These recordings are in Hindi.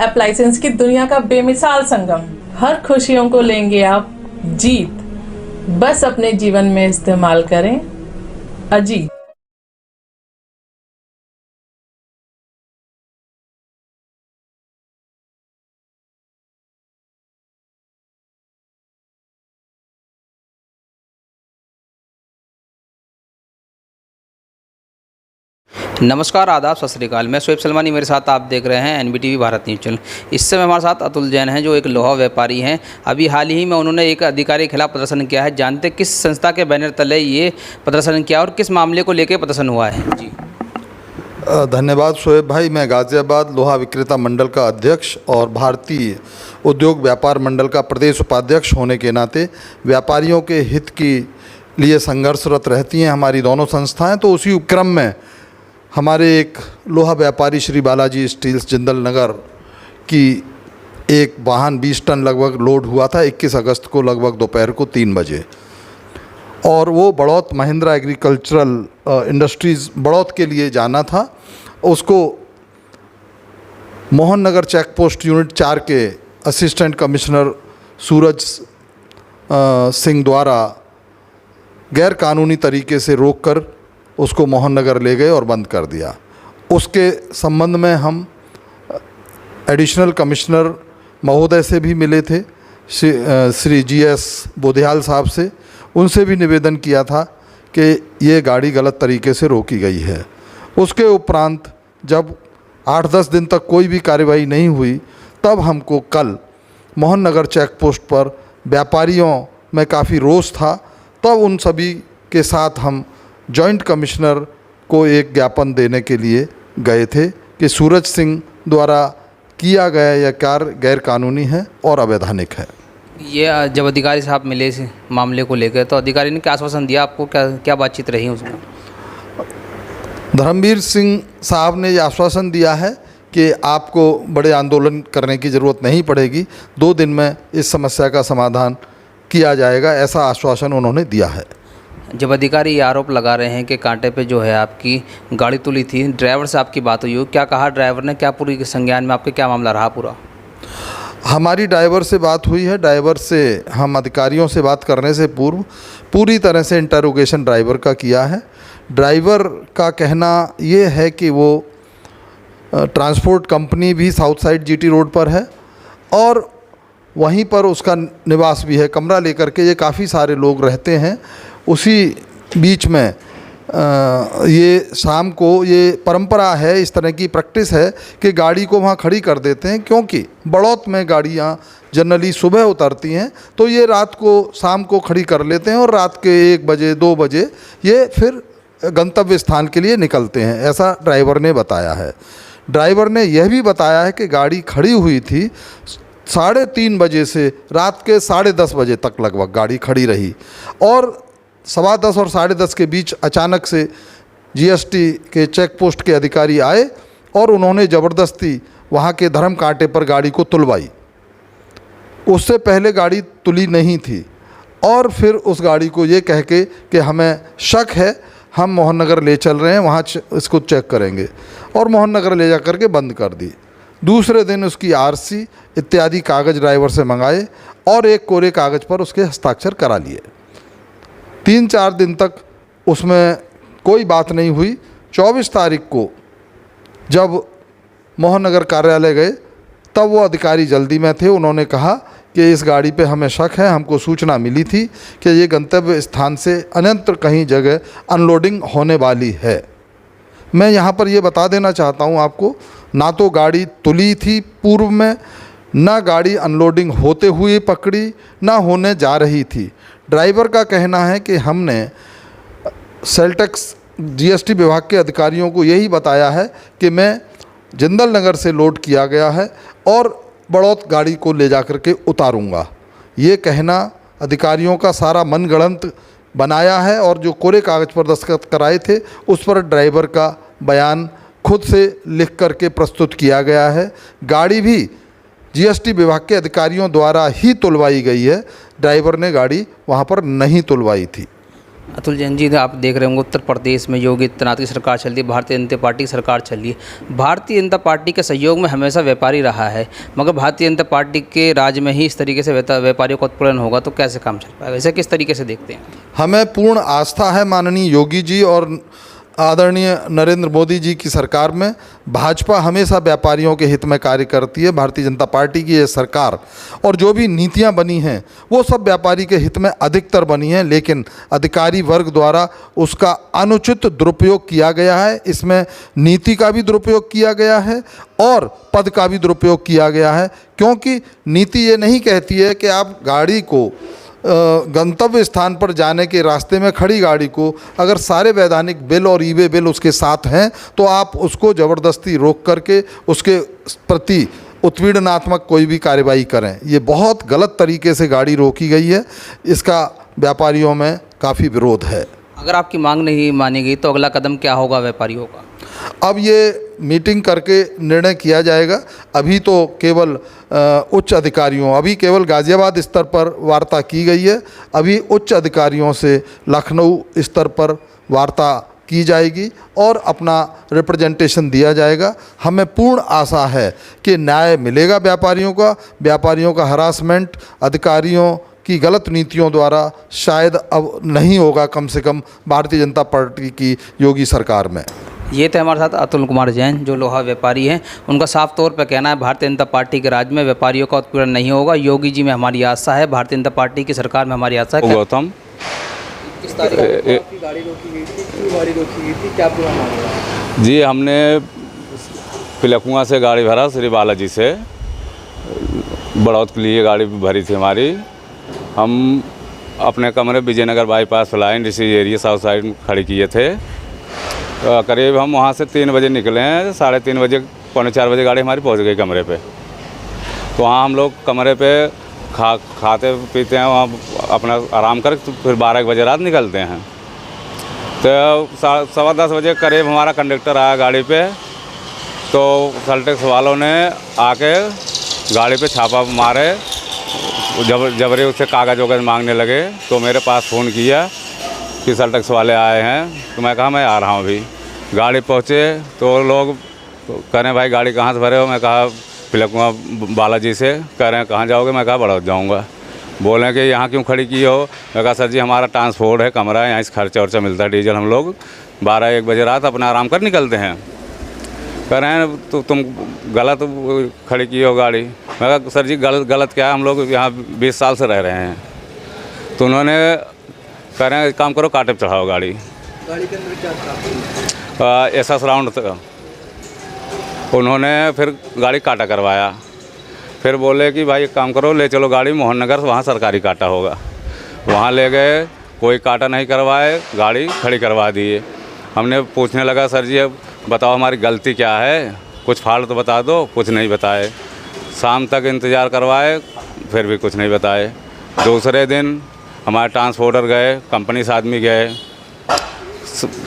एप्लायंसेस की दुनिया का बेमिसाल संगम। हर खुशियों को लेंगे आप जीत, बस अपने जीवन में इस्तेमाल करें अजीत। नमस्कार, आदाब, सत श्री अकाल। मैं शोएब सलमानी, मेरे साथ आप देख रहे हैं एनबीटीवी भारत न्यूज़ चैनल। इस समय हमारे साथ अतुल जैन हैं, जो एक लोहा व्यापारी हैं। अभी हाल ही में उन्होंने एक अधिकारी के खिलाफ प्रदर्शन किया है। जानते किस संस्था के बैनर तले ये प्रदर्शन किया और किस मामले को लेकर प्रदर्शन हुआ है। जी धन्यवाद शोएब भाई। मैं गाज़ियाबाद लोहा विक्रेता मंडल का अध्यक्ष और भारतीय उद्योग व्यापार मंडल का प्रदेश उपाध्यक्ष होने के नाते व्यापारियों के हित के लिए संघर्षरत रहती हैं हमारी दोनों संस्थाएं। तो उसी क्रम में हमारे एक लोहा व्यापारी श्री बालाजी स्टील्स जिंदल नगर की एक वाहन 20 टन लगभग लोड हुआ था 21 अगस्त को लगभग दोपहर को 3 बजे, और वो बड़ौत महिंद्रा एग्रीकल्चरल इंडस्ट्रीज़ बड़ौत के लिए जाना था। उसको Mohan Nagar check post unit 4 के असिस्टेंट कमिश्नर सूरज सिंह द्वारा गैर कानूनी तरीके से रोककर उसको मोहन नगर ले गए और बंद कर दिया। उसके संबंध में हम एडिशनल कमिश्नर महोदय से भी मिले थे, श्री GS बोधियाल साहब से। उनसे भी निवेदन किया था कि ये गाड़ी गलत तरीके से रोकी गई है। उसके उपरांत जब 8-10 दिन तक कोई भी कार्रवाई नहीं हुई, तब हमको कल मोहन नगर चेक पोस्ट पर व्यापारियों में काफ़ी रोष था। तब उन सभी के साथ हम जॉइंट कमिश्नर को एक ज्ञापन देने के लिए गए थे कि सूरज सिंह द्वारा किया गया यह कार्य गैर कानूनी है और अवैधानिक है। ये जब अधिकारी साहब मिले इस मामले को लेकर, तो अधिकारी ने क्या आश्वासन दिया आपको? क्या बातचीत रही उसमें? धर्मवीर सिंह साहब ने ये आश्वासन दिया है कि आपको बड़े आंदोलन करने की ज़रूरत नहीं पड़ेगी, 2 दिन में इस समस्या का समाधान किया जाएगा, ऐसा आश्वासन उन्होंने दिया है। जब अधिकारी ये आरोप लगा रहे हैं कि कांटे पे जो है आपकी गाड़ी तुली थी, ड्राइवर से आपकी बात हुई हो, क्या कहा ड्राइवर ने? क्या पूरी संज्ञान में आपके क्या मामला रहा पूरा? हमारी ड्राइवर से बात हुई है। ड्राइवर से हम अधिकारियों से बात करने से पूर्व पूरी तरह से इंटरोगेशन ड्राइवर का किया है। ड्राइवर का कहना ये है कि वो ट्रांसपोर्ट कंपनी भी साउथ साइड GT रोड पर है और वहीं पर उसका निवास भी है, कमरा लेकर के ये काफ़ी सारे लोग रहते हैं। उसी बीच में ये शाम को ये परंपरा है, इस तरह की प्रैक्टिस है कि गाड़ी को वहाँ खड़ी कर देते हैं, क्योंकि बड़ौत में गाड़ियाँ जनरली सुबह उतरती हैं, तो ये रात को शाम को खड़ी कर लेते हैं और रात के 1 बजे 2 बजे ये फिर गंतव्य स्थान के लिए निकलते हैं, ऐसा ड्राइवर ने बताया है। ड्राइवर ने यह भी बताया है कि गाड़ी खड़ी हुई थी 3:30 बजे से रात के 10:30 बजे तक लगभग गाड़ी खड़ी रही, और 10:15 और 10:30 के बीच अचानक से GST के चेक पोस्ट के अधिकारी आए और उन्होंने ज़बरदस्ती वहाँ के धर्म कांटे पर गाड़ी को तुलवाई। उससे पहले गाड़ी तुली नहीं थी, और फिर उस गाड़ी को ये कह के कि हमें शक है, हम मोहन नगर ले चल रहे हैं, वहाँ इसको चेक करेंगे, और मोहन नगर ले जा कर के बंद कर दी। दूसरे दिन उसकी RC इत्यादि कागज़ ड्राइवर से मंगाए और एक कोरे कागज़ पर उसके हस्ताक्षर करा लिए। 3-4 दिन तक उसमें कोई बात नहीं हुई। 24 तारीख को जब मोहन नगर कार्यालय गए, तब वो अधिकारी जल्दी में थे। उन्होंने कहा कि इस गाड़ी पे हमें शक है, हमको सूचना मिली थी कि ये गंतव्य स्थान से अन्यत्र कहीं जगह अनलोडिंग होने वाली है। मैं यहाँ पर ये बता देना चाहता हूँ आपको, ना तो गाड़ी तुली थी पूर्व में, ना गाड़ी अनलोडिंग होते हुए पकड़ी, ना होने जा रही थी। ड्राइवर का कहना है कि हमने सेल टैक्स GST विभाग के अधिकारियों को यही बताया है कि मैं जिंदल नगर से लोड किया गया है और बड़ौत गाड़ी को ले जा कर के उतारूँगा। ये कहना अधिकारियों का सारा मनगढ़ंत बनाया है, और जो कोरे कागज़ पर दस्तखत कराए थे उस पर ड्राइवर का बयान खुद से लिख करके प्रस्तुत किया गया है। गाड़ी भी GST विभाग के अधिकारियों द्वारा ही तुलवाई गई है, ड्राइवर ने गाड़ी वहाँ पर नहीं तुलवाई थी। अतुल जैन जी, आप देख रहे होंगे उत्तर प्रदेश में योगी आदित्यनाथ की सरकार चल रही है, भारतीय जनता पार्टी की सरकार चल रही है। भारतीय जनता पार्टी के सहयोग में हमेशा व्यापारी रहा है, मगर भारतीय जनता पार्टी के राज में ही इस तरीके से व्यापारियों का उत्पीड़न होगा तो कैसे काम चल पाएगा? इसे किस तरीके से देखते हैं? हमें पूर्ण आस्था है माननीय योगी जी और आदरणीय नरेंद्र मोदी जी की सरकार में। भाजपा हमेशा व्यापारियों के हित में कार्य करती है। भारतीय जनता पार्टी की ये सरकार और जो भी नीतियां बनी हैं वो सब व्यापारी के हित में अधिकतर बनी हैं, लेकिन अधिकारी वर्ग द्वारा उसका अनुचित दुरुपयोग किया गया है। इसमें नीति का भी दुरुपयोग किया गया है और पद का भी दुरुपयोग किया गया है, क्योंकि नीति ये नहीं कहती है कि आप गाड़ी को गंतव्य स्थान पर जाने के रास्ते में खड़ी गाड़ी को अगर सारे वैधानिक बिल और ई-वे बिल उसके साथ हैं तो आप उसको ज़बरदस्ती रोक करके उसके प्रति उत्पीड़नात्मक कोई भी कार्रवाई करें। ये बहुत गलत तरीके से गाड़ी रोकी गई है, इसका व्यापारियों में काफ़ी विरोध है। अगर आपकी मांग नहीं मानी गई तो अगला कदम क्या होगा व्यापारियों का? अब ये मीटिंग करके निर्णय किया जाएगा। अभी तो केवल उच्च अधिकारियों, अभी केवल गाज़ियाबाद स्तर पर वार्ता की गई है, अभी उच्च अधिकारियों से लखनऊ स्तर पर वार्ता की जाएगी और अपना रिप्रेजेंटेशन दिया जाएगा। हमें पूर्ण आशा है कि न्याय मिलेगा व्यापारियों का हरासमेंट अधिकारियों की गलत नीतियों द्वारा शायद अब नहीं होगा, कम से कम भारतीय जनता पार्टी की योगी सरकार में। ये थे हमारे साथ अतुल कुमार जैन, जो लोहा व्यापारी हैं। उनका साफ तौर पर कहना है भारतीय जनता पार्टी के राज में व्यापारियों का उत्पीड़न नहीं होगा। योगी जी में हमारी आशा है, भारतीय जनता पार्टी की सरकार में हमारी आशा है। गौतम, किस तारीख को आपकी गाड़ी रोकी गई थी? क्यों गाड़ी रोकी गई थी? क्या पूरा मामला है? जी हमने पिलकुआ से गाड़ी भरा, श्री बालाजी से बड़ौद के लिए गाड़ी भरी थी हमारी। हम अपने कमरे विजयनगर बाईपास फ्लाइन डिस्ट्रिक्ट एरिया साउथ साइड में खड़ी किए थे। करीब हम वहाँ से 3 बजे निकले हैं, 3:30 बजे, 3:45 बजे गाड़ी हमारी पहुँच गई कमरे पे। तो वहाँ हम लोग कमरे पे खाते पीते हैं, वहाँ अपना आराम कर फिर 12 बजे रात निकलते हैं। तो 10:15 बजे करीब हमारा कंडक्टर आया गाड़ी पे, तो सेल टैक्स वालों ने आके गाड़ी पे छापा मारे, जबरी उससे कागज़ वगैरह मांगने लगे। तो मेरे पास फ़ोन किया कि सेल टैक्स वाले आए हैं, तो मैं कहा मैं आ रहा हूँ अभी। गाड़ी पहुँचे तो लोग कह रहे हैं भाई गाड़ी कहाँ से भरे हो? मैं कहा पिलकुआ बालाजी से। कह रहे हैं कहाँ जाओगे? मैं कहा बड़ौद जाऊँगा। बोले कि यहाँ क्यों खड़ी की हो? मैं कहा सर जी हमारा ट्रांसपोर्ट है, कमरा है, यहाँ से खर्चा वर्चा मिलता है डीजल, हम लोग 12-1 बजे रात अपना आराम कर निकलते हैं। कह रहे हैं तो तुम गलत खड़ी की हो गाड़ी। मैं कहा सर जी गलत क्या है, हम लोग यहाँ 20 साल से रह रहे हैं। तो उन्होंने कह रहे हैं काम करो काटे पे चढ़ाओ गाड़ी के अंदर क्या था? एसएस राउंड था। उन्होंने फिर गाड़ी काटा करवाया, फिर बोले कि भाई एक काम करो ले चलो गाड़ी मोहन नगर, वहाँ सरकारी काटा होगा। वहाँ ले गए, कोई काटा नहीं करवाए, गाड़ी खड़ी करवा दिए। हमने पूछने लगा सर जी अब बताओ हमारी गलती क्या है, कुछ फाल्ट तो बता दो। कुछ नहीं बताए। शाम तक इंतज़ार करवाए, फिर भी कुछ नहीं बताए। दूसरे दिन हमारे ट्रांसपोर्टर गए, कंपनी से आदमी गए।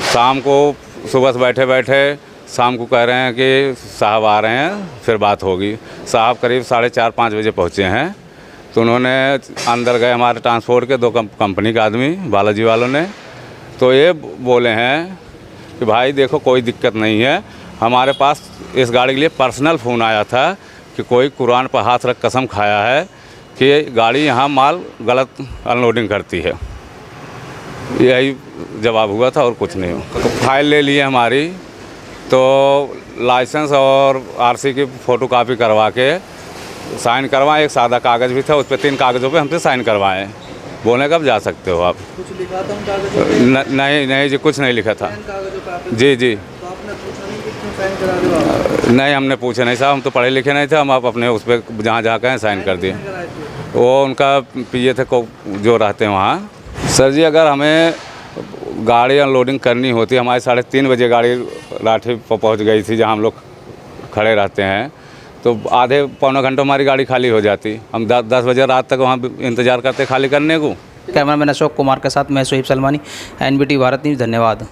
शाम को सुबह से बैठे बैठे शाम को कह रहे हैं कि साहब आ रहे हैं, फिर बात होगी। साहब करीब 4:30-5 बजे पहुँचे हैं। तो उन्होंने अंदर गए हमारे ट्रांसपोर्ट के 2 कंपनी के आदमी बालाजी वालों ने, तो ये बोले हैं कि भाई देखो कोई दिक्कत नहीं है, हमारे पास इस गाड़ी के लिए पर्सनल फ़ोन आया था कि कोई कुरान पर हाथ रख कसम खाया है कि गाड़ी यहाँ माल गलत अनलोडिंग करती है। यही जवाब हुआ था और कुछ नहीं हुआ। तो फाइल ले लिए हमारी, तो लाइसेंस और आरसी की फ़ोटोकॉपी करवा के साइन करवाएं। एक सादा कागज़ भी था, उस पर 3 कागज़ों पे हमसे साइन करवाएं। बोले कब जा सकते हो आप? कुछ लिखा था उन कागज़ों पे? नहीं जी, कुछ नहीं लिखा था। जी। तो आपने पूछा नहीं कि क्यों साइन करा रहे हो? नहीं हमने पूछा नहीं साहब, हम तो पढ़े लिखे नहीं थे। हम आप अपने उस पर जहाँ कहें साइन कर दिए। वो उनका पिए थे को जो रहते हैं वहाँ। सर जी अगर हमें गाड़ी अनलोडिंग करनी होती, हमारी 3:30 बजे गाड़ी लाठी पर पहुँच गई थी जहाँ हम लोग खड़े रहते हैं, तो आधे पौने घंटे हमारी गाड़ी खाली हो जाती। हम 10 बजे रात तक वहाँ इंतज़ार करते खाली करने को। कैमरामैन अशोक कुमार के साथ मैं सोहिब सलमानी, NBTV भारत न्यूज़। धन्यवाद।